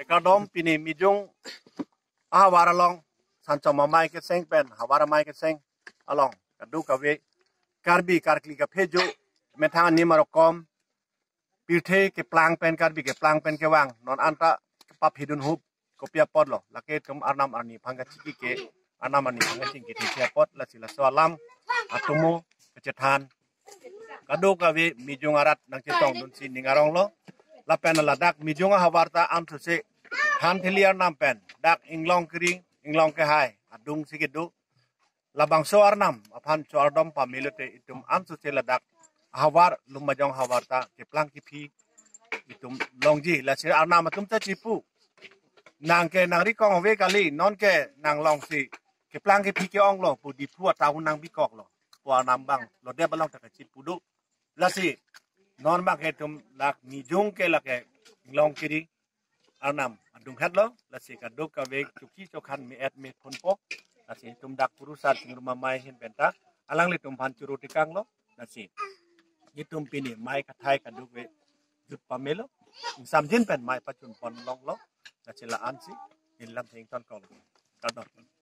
Rekadom pini mijung ahawara long sancoma mai ke seng pen hawara mai ke seng along kadu kawe karbi karkli ka phejo metang ni marokom pirthe ke plang pen karbi ke plang pen ke wang non anta pap hidun hub kopia pod lo lake tum arnam arni phanga chiki ke arnam arni phanga chiki ke pod la sila salam atumo kecethan kadu kawe mijung arat nang cetong dun sin ningarong lo la pen la dak mijung hawarta antu se han thiliar nam pen dak inglong kring inglong ke hai adung sikidu labang soar nam aphan soar dom pamilote itum antu se la dak hawar lumajong hawarta ke plang ki phi itum longji la sir arnam atum ta chipu nang ke nang ri kong ve kali non ke nang long si ke plang ke phi ke ong lo pu di pu ta hunang bi kok lo wa nam bang lo de balong ta chipu du la si non ba ke tum lak mijung ke la ke long kiri arnam adung khat lo la si ka duk ka ve chuki chokhan mi et mi phun pok la si tum dak purusat sing rumah mai hin penta alang le tum phan churu tikang lo la si yitum pini mai ka thai ka duk ve jut pamelo sam jin pen mai pachun pon long lo la si la an si in lam thing ton kol ka dot